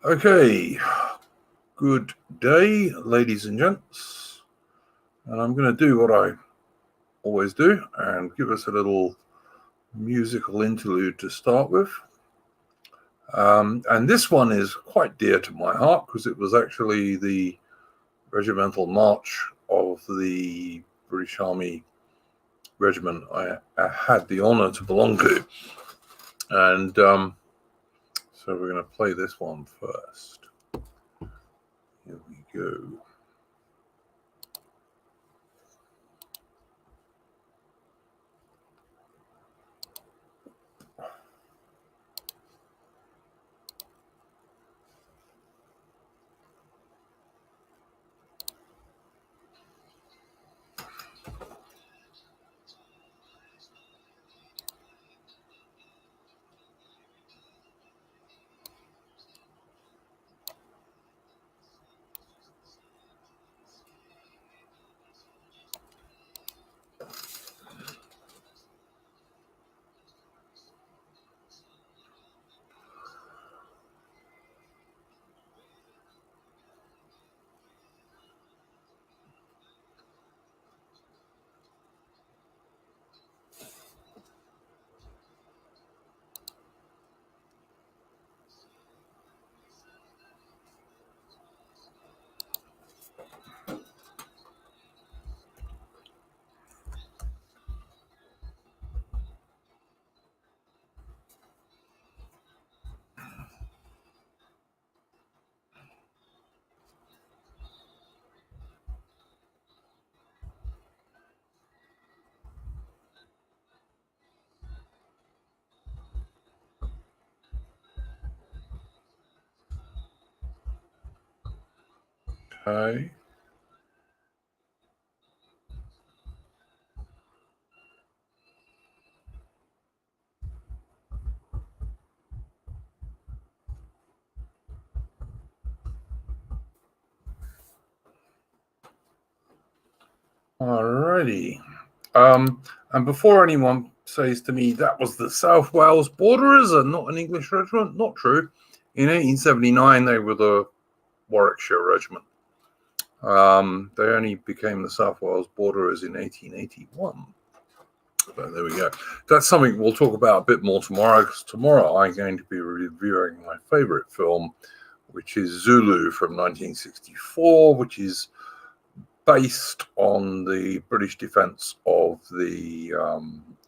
Okay, good day, ladies and gents. And I'm going to do what I always do and give us a little musical interlude to start with. And this one is quite dear to my heart because it was actually the regimental march of the British Army regiment I had the honour to belong to. And so we're going to play this one first. Here we go. Okay. Alrighty. And before anyone says to me that was the South Wales Borderers and not an English regiment, not true. In 1879, they were the Warwickshire Regiment. They only became the South Wales Borderers in 1881. So there we go. That's something we'll talk about a bit more tomorrow, because tomorrow I'm going to be reviewing my favourite film, which is Zulu from 1964, which is based on the British defence of the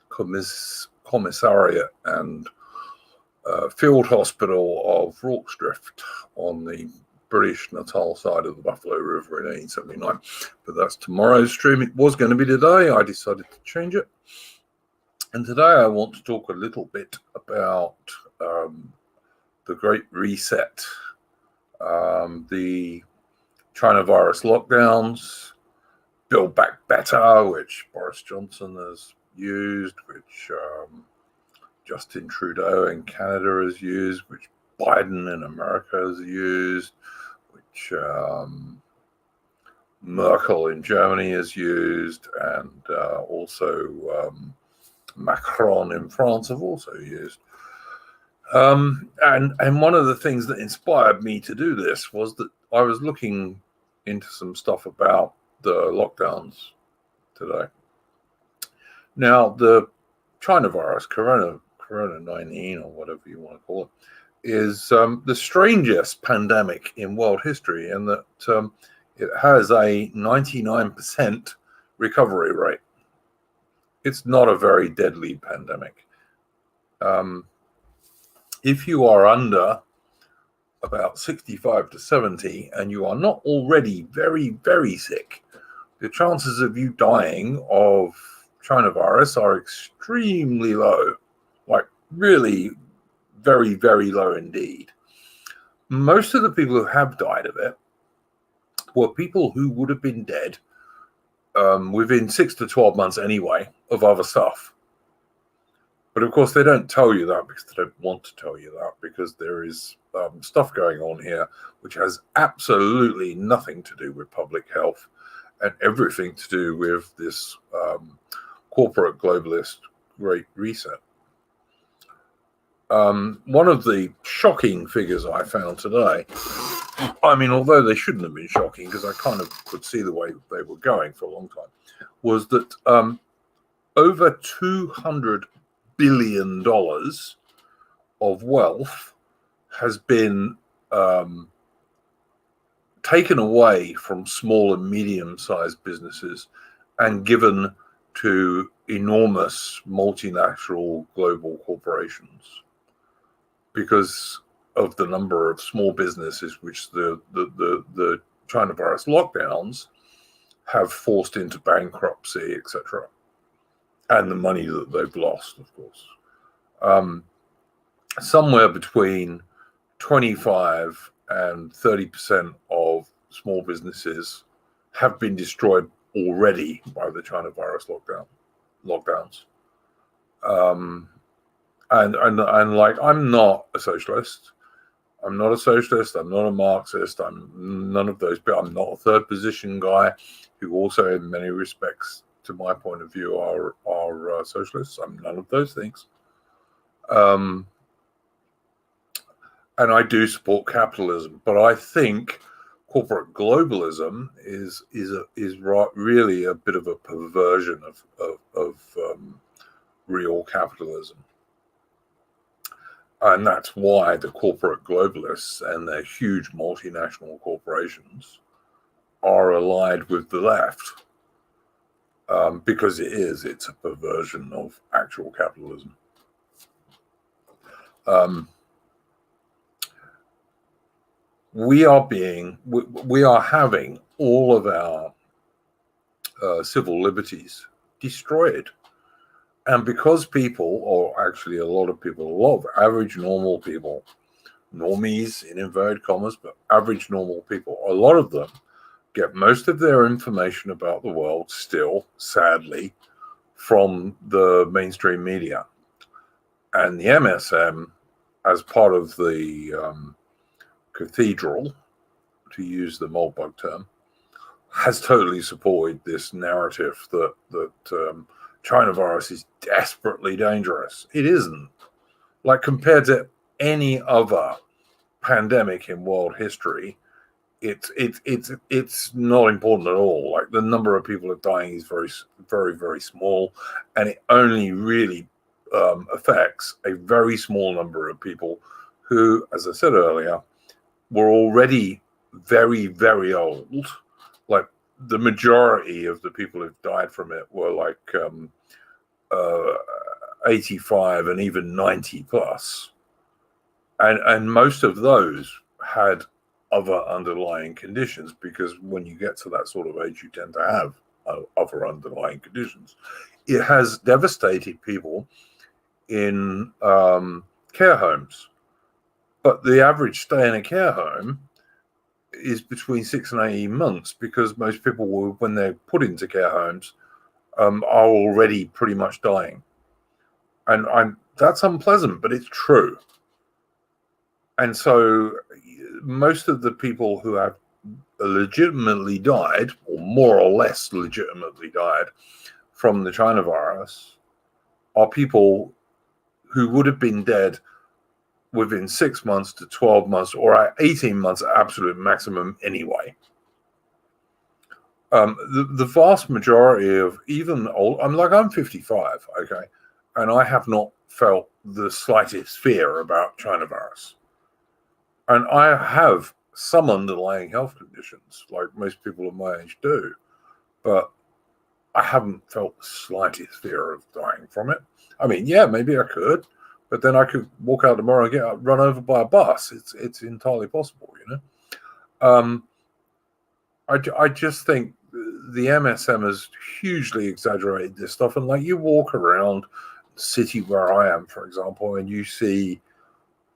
commissariat and field hospital of Rorke's on the British Natal side of the Buffalo River in 1879. But that's tomorrow's stream. It was going to be today. I decided to change it. And today I want to talk a little bit about the Great Reset, the China virus lockdowns, Build Back Better, which Boris Johnson has used, which Justin Trudeau in Canada has used, which Biden in America has used, which Merkel in Germany has used, and also Macron in France have also used. And one of the things that inspired me to do this was that I was looking into some stuff about the lockdowns today. Now, the China virus, Corona 19, or whatever you want to call it, is the strangest pandemic in world history, in that it has a 99% recovery rate. It's not a very deadly pandemic. If you are under about 65 to 70 and you are not already very, very sick, the chances of you dying of China virus are extremely low, like really very, very low indeed. Most of the people who have died of it were people who would have been dead within 6 to 12 months anyway of other stuff. But of course, they don't tell you that because they don't want to tell you that, because there is stuff going on here which has absolutely nothing to do with public health and everything to do with this corporate globalist Great Reset. One of the shocking figures I found today, I mean, although they shouldn't have been shocking because I kind of could see the way they were going for a long time, was that over $200 billion of wealth has been taken away from small and medium-sized businesses and given to enormous multinational global corporations because of the number of small businesses which the China virus lockdowns have forced into bankruptcy, etc., and the money that they've lost, of course. Somewhere between 25 and 30% of small businesses have been destroyed already by the China virus lockdowns. And like, I'm not a socialist. I'm not a socialist. I'm not a Marxist. I'm none of those. But I'm not a third position guy who also, in many respects, to my point of view, are socialists. I'm none of those things. And I do support capitalism, but I think corporate globalism is really a bit of a perversion of real capitalism. And that's why the corporate globalists and their huge multinational corporations are allied with the left, because it's a perversion of actual capitalism. We are having all of our civil liberties destroyed. And because people, or actually a lot of average normal people, normies in inverted commas, but average normal people, a lot of them get most of their information about the world still, sadly, from the mainstream media. And the MSM, as part of the cathedral, to use the Moldbug term, has totally supported this narrative that China virus is desperately dangerous. It isn't. Like, compared to any other pandemic in world history, it's not important at all. Like, the number of people dying is very, very, very small, and it only really affects a very small number of people who, as I said earlier, were already very, very old. Like, the majority of the people who've died from it were like 85 and even 90 plus. And most of those had other underlying conditions, because when you get to that sort of age, you tend to have other underlying conditions. It has devastated people in care homes. But the average stay in a care home is between 6 and 18 months, because most people will, when they're put into care homes, are already pretty much dying. And that's unpleasant, but it's true. And so most of the people who have legitimately died, or more or less legitimately died, from the China virus are people who would have been dead within 6 months to 12 months or 18 months at absolute maximum anyway. The vast majority of even old, I'm 55, okay, and I have not felt the slightest fear about China virus. And I have some underlying health conditions, like most people of my age do, but I haven't felt the slightest fear of dying from it. I mean, yeah, maybe I could, but then I could walk out tomorrow and get run over by a bus. It's entirely possible, you know. I just think the MSM has hugely exaggerated this stuff. And like, you walk around the city where I am, for example, and you see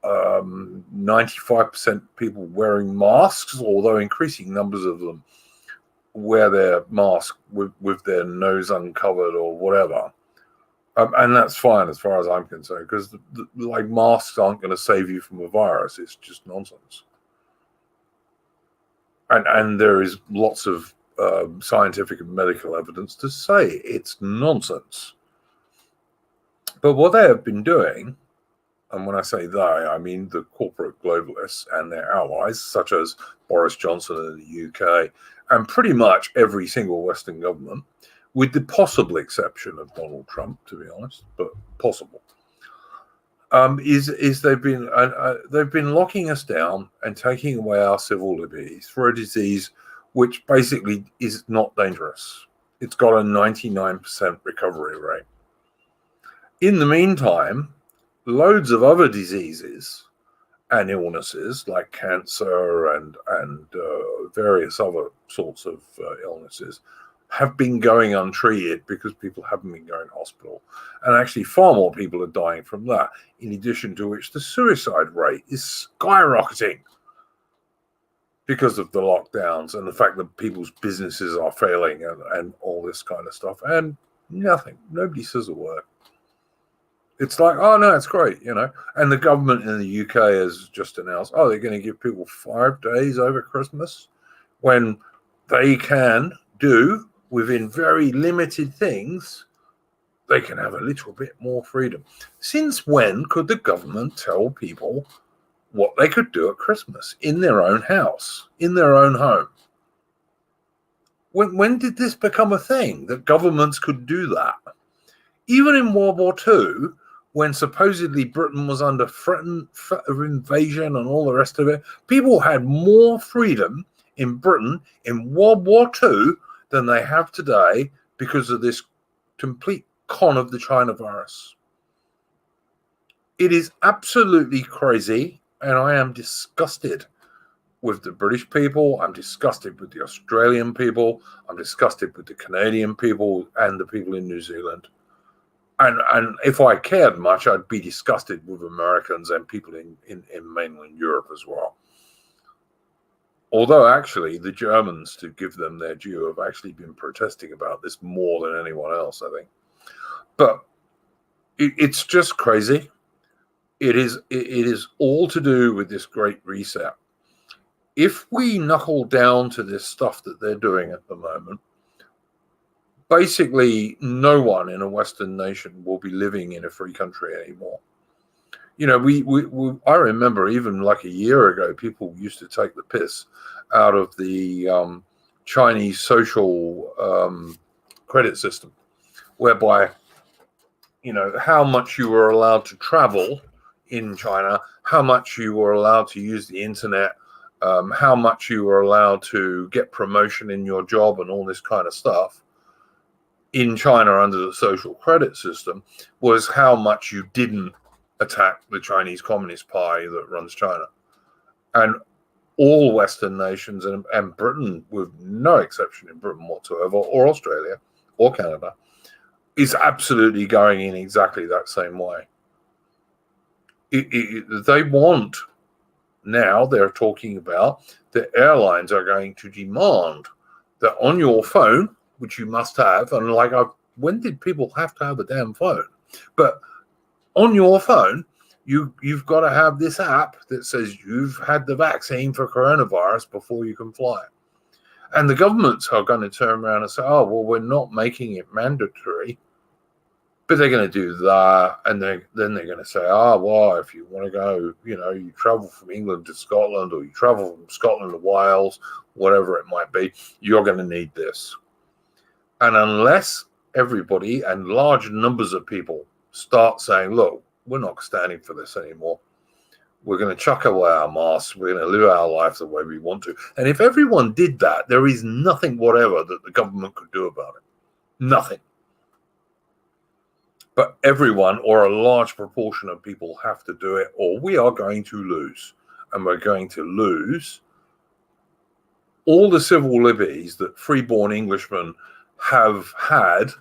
95% people wearing masks, although increasing numbers of them wear their mask with their nose uncovered or whatever. And that's fine as far as I'm concerned, because like, masks aren't going to save you from a virus. It's just nonsense. And there is lots of scientific and medical evidence to say it's nonsense. But what they have been doing and when I say they, I mean the corporate globalists and their allies, such as Boris Johnson in the UK, and pretty much every single Western government, with the possible exception of Donald Trump, to be honest, but possible, is they've been locking us down and taking away our civil liberties for a disease which basically is not dangerous. It's got a 99% recovery rate. In the meantime, loads of other diseases and illnesses like cancer and various other sorts of illnesses have been going untreated because people haven't been going to hospital. And actually far more people are dying from that, in addition to which the suicide rate is skyrocketing because of the lockdowns and the fact that people's businesses are failing and all this kind of stuff. And nobody says a word. It's like, oh no, it's great, And the government in the UK has just announced, they're going to give people 5 days over Christmas when they can do, within very limited things, they can have a little bit more freedom. Since when could the government tell people what they could do at Christmas in their own house, in their own home? When did this become a thing, that governments could do that? Even in World War II, when supposedly Britain was under threat of invasion and all the rest of it, people had more freedom in Britain in World War II than they have today because of this complete con of the China virus. It is absolutely crazy, and I am disgusted with the British people. I'm disgusted with the Australian people. I'm disgusted with the Canadian people and the people in New Zealand. And if I cared much, I'd be disgusted with Americans and people in mainland Europe as well. Although actually the Germans, to give them their due, have actually been protesting about this more than anyone else, I think. But it's just crazy. It is all to do with this great reset. If we knuckle down to this stuff that they're doing at the moment, basically no one in a Western nation will be living in a free country anymore. I remember even like a year ago, people used to take the piss out of the Chinese social credit system, whereby, how much you were allowed to travel in China, how much you were allowed to use the internet, how much you were allowed to get promotion in your job and all this kind of stuff in China under the social credit system was how much you didn't attack the Chinese Communist Party that runs China. And all Western nations and Britain, with no exception in Britain whatsoever, or Australia or Canada, is absolutely going in exactly that same way. They want, now they're talking about, the airlines are going to demand that on your phone, which you must have, and when did people have to have a damn phone? But on your phone, you've got to have this app that says you've had the vaccine for coronavirus before you can fly. And the governments are going to turn around and say, we're not making it mandatory. But they're going to do that, and then they're going to say, if you want to go, you travel from England to Scotland, or you travel from Scotland to Wales, whatever it might be, you're going to need this. And unless everybody and large numbers of people start saying, look, we're not standing for this anymore. We're going to chuck away our masks. We're going to live our life the way we want to. And if everyone did that, there is nothing whatever that the government could do about it. Nothing. But everyone, or a large proportion of people, have to do it, or we are going to lose. And we're going to lose all the civil liberties that freeborn Englishmen have had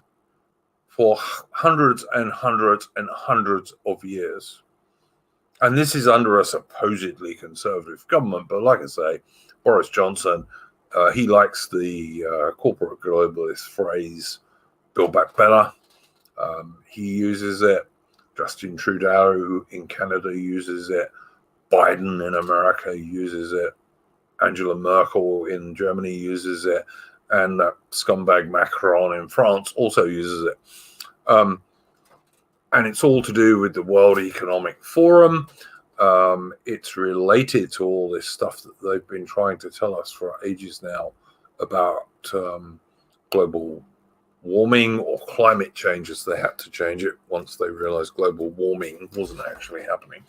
for hundreds and hundreds and hundreds of years. And this is under a supposedly conservative government. But like I say, Boris Johnson, he likes the corporate globalist phrase, Build Back Better. He uses it. Justin Trudeau in Canada uses it. Biden in America uses it. Angela Merkel in Germany uses it. And that scumbag Macron in France also uses it. And it's all to do with the World Economic Forum. It's related to all this stuff that they've been trying to tell us for ages now about global warming or climate change, as they had to change it once they realized global warming wasn't actually happening.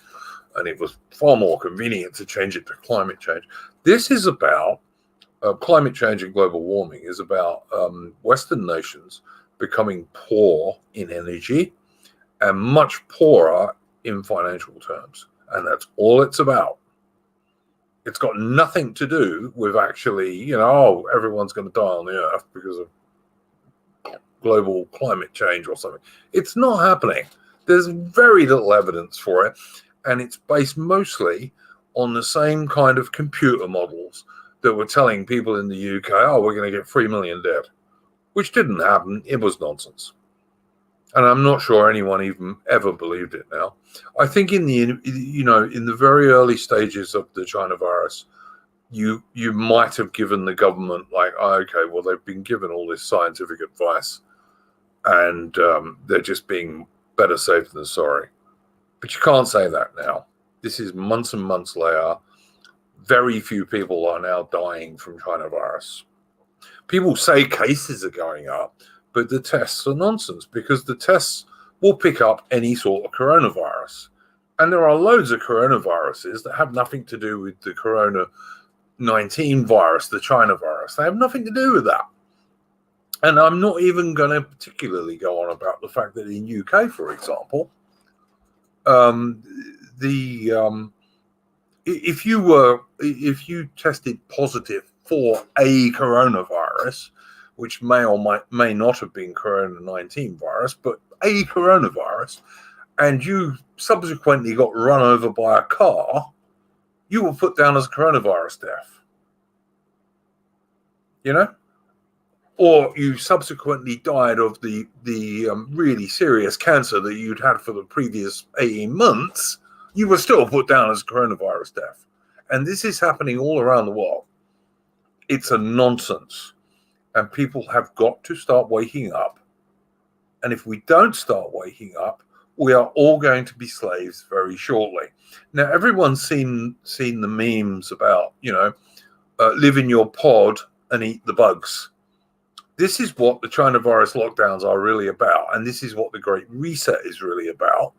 And it was far more convenient to change it to climate change. This is about climate change and global warming is about Western nations becoming poor in energy and much poorer in financial terms. And that's all it's about. It's got nothing to do with actually, everyone's going to die on the earth because of global climate change or something. It's not happening. There's very little evidence for it. And it's based mostly on the same kind of computer models that were telling people in the UK, we're going to get 3 million dead, which didn't happen. It was nonsense. And I'm not sure anyone even ever believed it now. I think in the very early stages of the China virus, you might have given the government they've been given all this scientific advice and they're just being better safe than sorry. But you can't say that now. This is months and months later. Very few people are now dying from China virus. People say cases are going up, but the tests are nonsense because the tests will pick up any sort of coronavirus. And there are loads of coronaviruses that have nothing to do with the Corona-19 virus, the China virus. They have nothing to do with that. And I'm not even going to particularly go on about the fact that in UK, for example, if you tested positive for a coronavirus, which may or may not have been Corona-19 virus, but a coronavirus, and you subsequently got run over by a car, you were put down as a coronavirus death. Or you subsequently died of the really serious cancer that you'd had for the previous 18 months, you were still put down as coronavirus death. And this is happening all around the world. It's a nonsense. And people have got to start waking up. And if we don't start waking up, we are all going to be slaves very shortly. Now, everyone's seen the memes about, live in your pod and eat the bugs. This is what the China virus lockdowns are really about. And this is what the Great Reset is really about.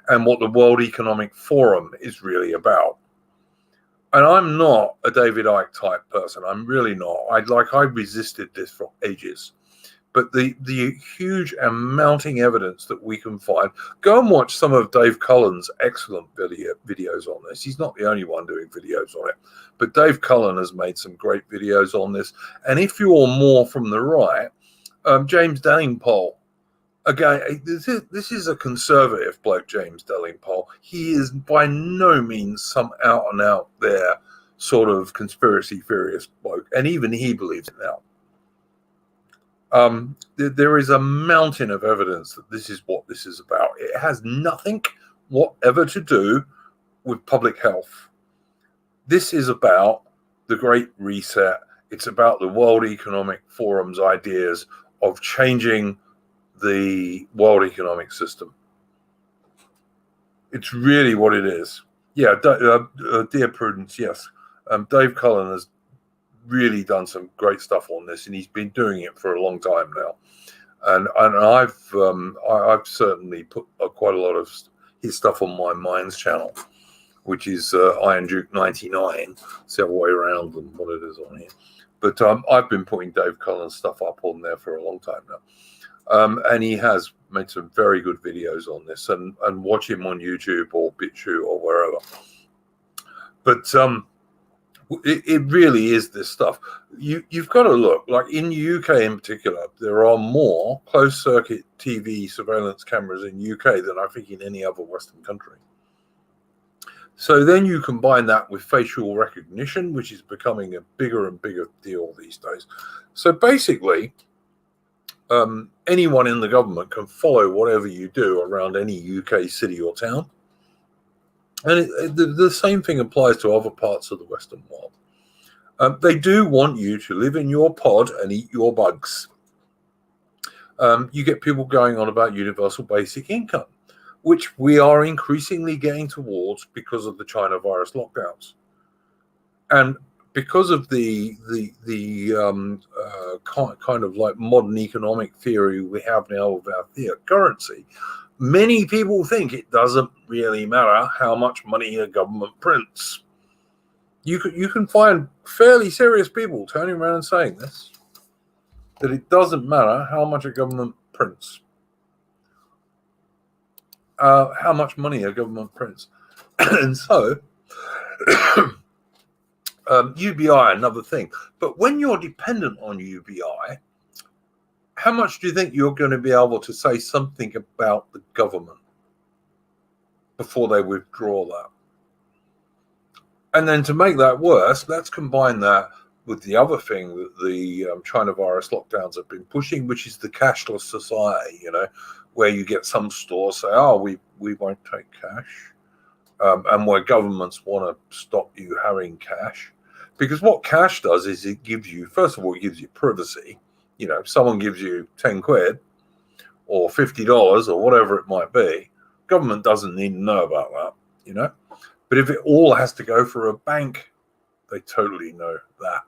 And what the World Economic Forum is really about. And I'm not a David Icke type person. I'm really not. I resisted this for ages. But the huge and mounting evidence that we can find, go and watch some of Dave Cullen's excellent videos on this. He's not the only one doing videos on it. But Dave Cullen has made some great videos on this. And if you're more from the right, James Delingpole, again, this is a conservative bloke, James Delingpole. He is by no means some out and out there sort of conspiracy theorist bloke, and even he believes it now. There is a mountain of evidence that this is what this is about. It has nothing whatever to do with public health. This is about the Great Reset. It's about the World Economic Forum's ideas of changing the world economic system. It's really what it is. Yeah, dear Prudence, yes. Dave Cullen has really done some great stuff on this, and he's been doing it for a long time now. And I've certainly put quite a lot of his stuff on my Minds channel, which is Iron Duke 99. It's the other way around than what it is on here. But I've been putting Dave Cullen's stuff up on there for a long time now. And he has made some very good videos on this, and watch him on YouTube or BitChute or wherever. But it really is this stuff. You've got to look, like in the UK in particular, there are more closed circuit TV surveillance cameras in UK than I think in any other Western country. So then you combine that with facial recognition, which is becoming a bigger and bigger deal these days. So basically, anyone in the government can follow whatever you do around any UK city or town. And the same thing applies to other parts of the Western world. They do want you to live in your pod and eat your bugs. You get people going on about universal basic income. which we are increasingly getting towards because of the China virus lockdowns. And because of the kind of like modern economic theory we have now of our fiat currency, many people think it doesn't really matter how much money a government prints. You can find fairly serious people turning around and saying this, that it doesn't matter how much a government prints, how much money a government prints. And so UBI, another thing. But when you're dependent on UBI, how much do you think you're going to be able to say something about the government before they withdraw that? And then to make that worse, let's combine that with the other thing that the China virus lockdowns have been pushing, which is the cashless society, where you get some stores say, oh, we won't take cash, and where governments want to stop you having cash. Because what cash does is it gives you, first of all, it gives you privacy. If someone gives you 10 quid or $50 or whatever it might be, government doesn't need to know about that, But if it all has to go for a bank, they totally know that.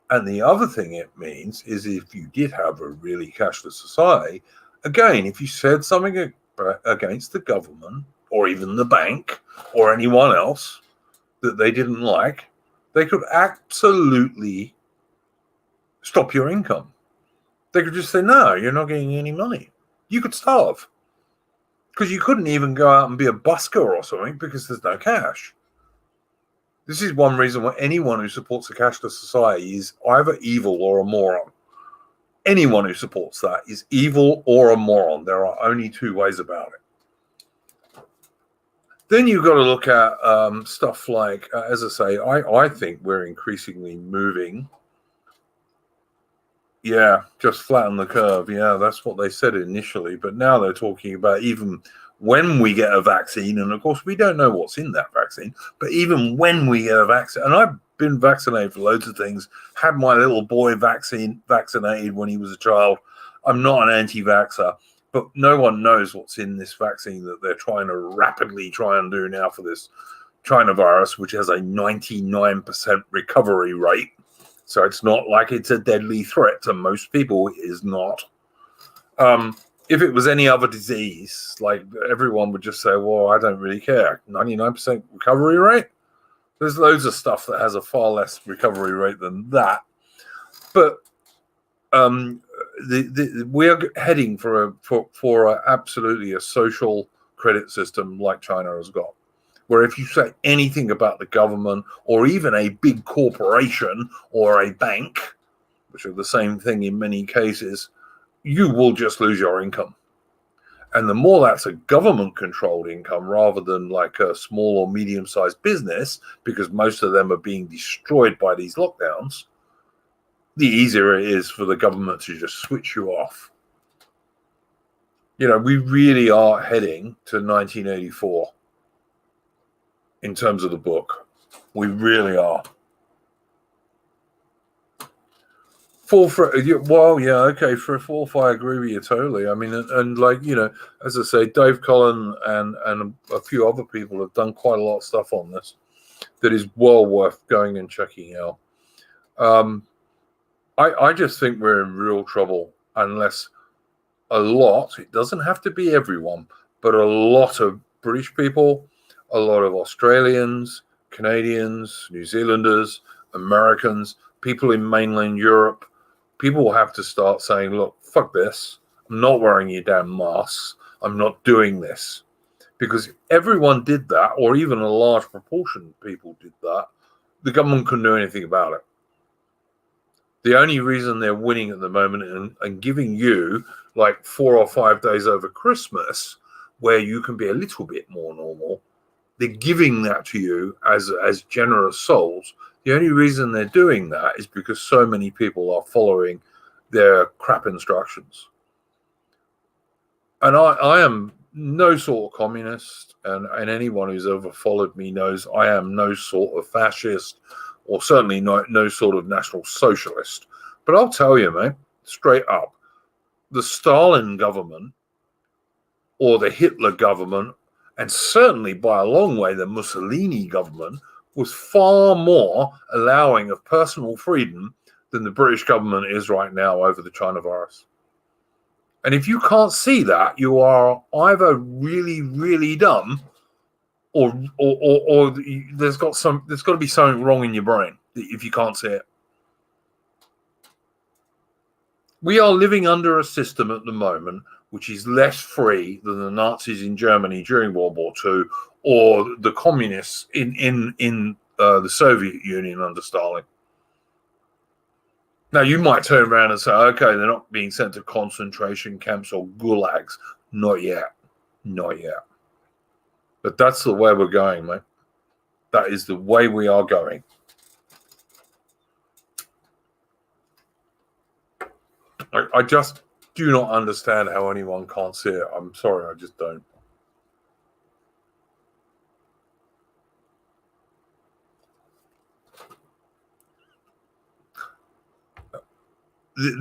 And the other thing it means is if you did have a really cashless society, again, if you said something against the government or even the bank or anyone else that they didn't like, they could absolutely stop your income. They could just say, no, you're not getting any money. You could starve. Because you couldn't even go out and be a busker or something because there's no cash. This is one reason why anyone who supports a cashless society is either evil or a moron. Anyone who supports that is evil or a moron. There are only two ways about it. Then you've got to look at stuff like, as I say, I think we're increasingly moving. Yeah, just flatten the curve. Yeah, that's what they said initially. But now they're talking about even when we get a vaccine, and of course we don't know what's in that vaccine, but even when we get a vaccine, and I've been vaccinated for loads of things, had my little boy vaccinated when he was a child. I'm not an anti-vaxxer, but no one knows what's in this vaccine that they're trying to rapidly try and do now for this China virus, which has a 99% recovery rate. So it's not like it's a deadly threat to most people. It is not. If it was any other disease, like everyone would just say, well, I don't really care. 99% recovery rate? There's loads of stuff that has a far less recovery rate than that. But we are heading for absolutely a social credit system like China has got, where if you say anything about the government or even a big corporation or a bank, which are the same thing in many cases, you will just lose your income. And the more that's a government-controlled income rather than like a small or medium-sized business, because most of them are being destroyed by these lockdowns, the easier it is for the government to just switch you off. We really are heading to 1984 in terms of the book. We really are. Well, yeah, okay, for a fourth, I agree with you totally. I mean, and like, as I say, Dave Cullen and a few other people have done quite a lot of stuff on this that is well worth going and checking out. I just think we're in real trouble unless a lot, it doesn't have to be everyone, but a lot of British people, a lot of Australians, Canadians, New Zealanders, Americans, people in mainland Europe, people will have to start saying, look, fuck this. I'm not wearing your damn masks. I'm not doing this. Because if everyone did that, or even a large proportion of people did that, the government couldn't do anything about it. The only reason they're winning at the moment and giving you like 4 or 5 days over Christmas where you can be a little bit more normal, they're giving that to you as generous souls. The only reason they're doing that is because so many people are following their crap instructions. And I am no sort of communist, and anyone who's ever followed me knows I am no sort of fascist, or certainly no sort of national socialist. But I'll tell you, mate, straight up, the Stalin government or the Hitler government, and certainly by a long way the Mussolini government, was far more allowing of personal freedom than the British government is right now over the China virus. And if you can't see that, you are either really, really dumb, or there's got to be something wrong in your brain if you can't see it. We are living under a system at the moment which is less free than the Nazis in Germany during World War II, or the communists in the Soviet Union under Stalin. Now, you might turn around and say, okay, they're not being sent to concentration camps or gulags. Not yet. Not yet. But that's the way we're going, mate. That is the way we are going. I just do not understand how anyone can't see it. I'm sorry, I just don't.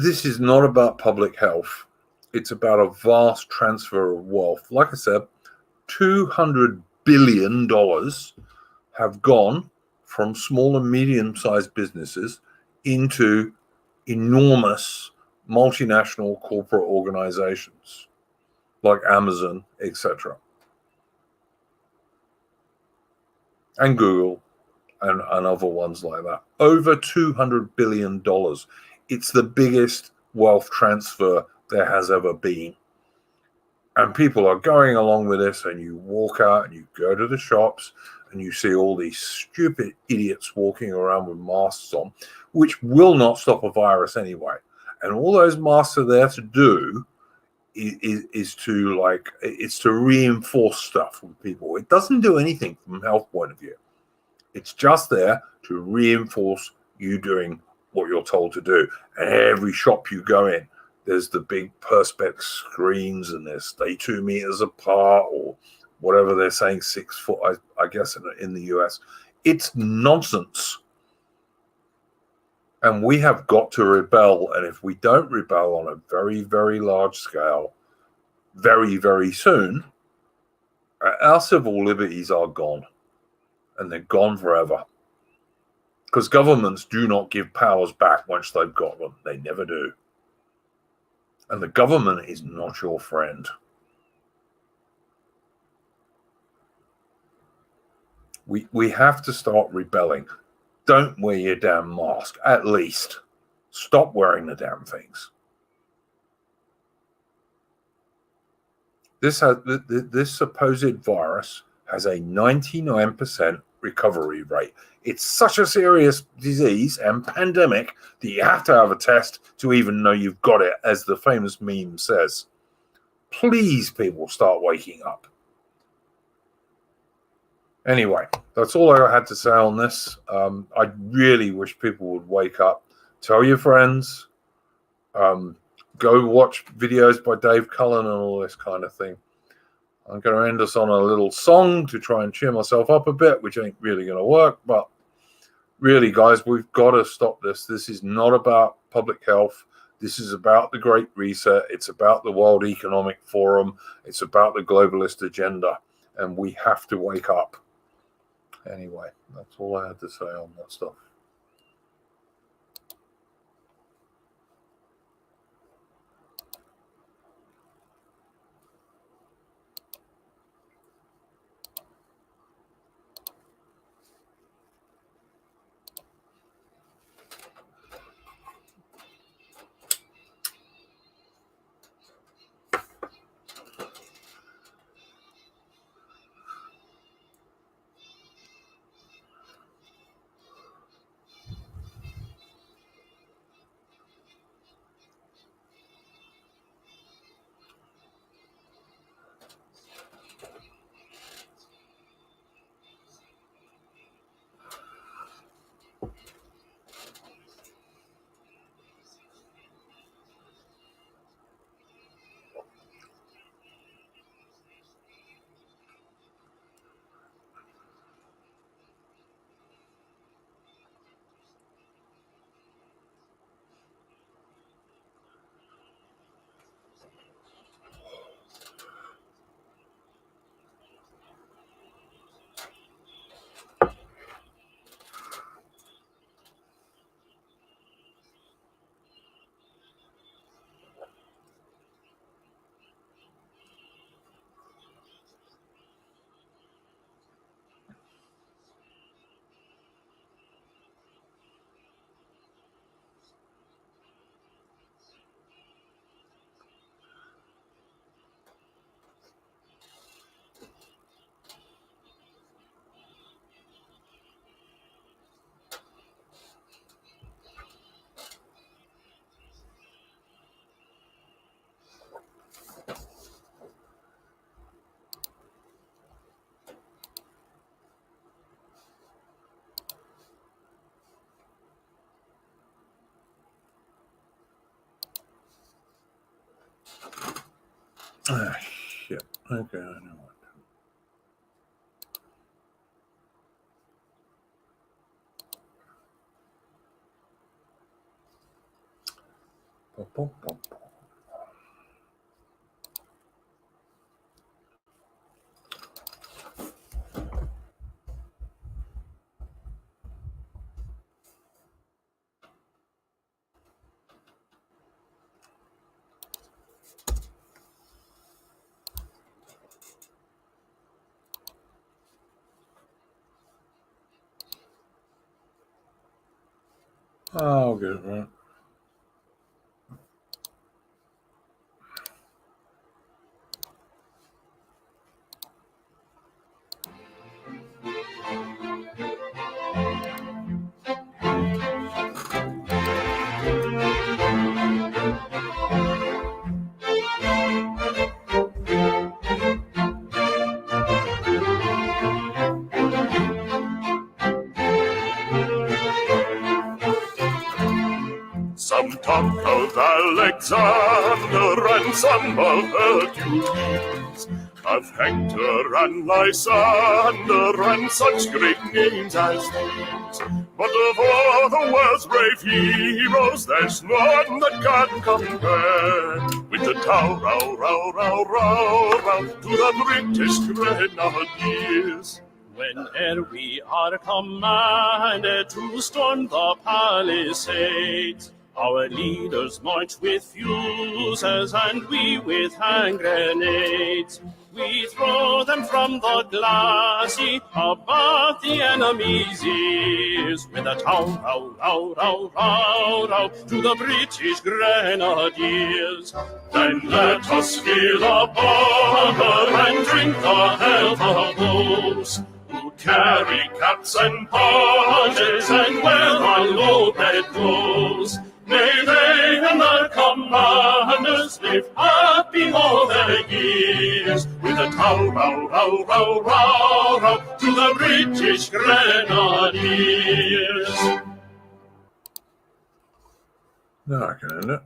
This is not about public health. It's about a vast transfer of wealth. Like I said, $200 billion have gone from small and medium-sized businesses into enormous multinational corporate organizations like Amazon, etc., and Google, and other ones like that. Over $200 billion. It's the biggest wealth transfer there has ever been. And people are going along with this, and you walk out and you go to the shops and you see all these stupid idiots walking around with masks on, which will not stop a virus anyway. And all those masks are there to do is to reinforce stuff with people. It doesn't do anything from a health point of view. It's just there to reinforce you doing what you're told to do. And every shop you go in, there's the big perspex screens, and they stay 2 meters apart, or whatever they're saying, 6 foot, I guess, in the US. It's nonsense. And we have got to rebel. And if we don't rebel on a very, very large scale, very, very soon, our civil liberties are gone. And they're gone forever. Because governments do not give powers back once they've got them. They never do. And the government is not your friend. We have to start rebelling. Don't wear your damn mask, at least. Stop wearing the damn things. This supposed virus has a 99% recovery rate. It's such a serious disease and pandemic that you have to have a test to even know you've got it, as the famous meme says. Please, people, start waking up. Anyway, that's all I had to say on this. I really wish people would wake up. Tell your friends. Go watch videos by Dave Cullen and all this kind of thing. I'm going to end us on a little song to try and cheer myself up a bit, which ain't really going to work. But really, guys, we've got to stop this. This is not about public health. This is about the Great Reset. It's about the World Economic Forum. It's about the globalist agenda. And we have to wake up. Anyway, that's all I had to say on that stuff. Ah, shit. Okay, I know what. Pop, pop, pop. I'll get it right. Some talk of Alexander and some of Hercules, of Hector and Lysander and such great names as these. But of all the world's brave heroes, there's none that can compare with the Tau Rau Rau Rau Rau Rau to the British Grenadiers. Whene'er we are commanded to storm the palisades, our leaders march with fuses and we with hand grenades. We throw them from the glacis above the enemy's ears with a Tau Rau Rau Rau Rau Rau to the British Grenadiers. Then let us fill a bumper and drink the health of those who carry caps and badges and wear our low-bred clothes. May they and their commanders live happy all their years, with a Tau Rau Rau Rau Rau Rau to the British Grenadiers. Now I can end it.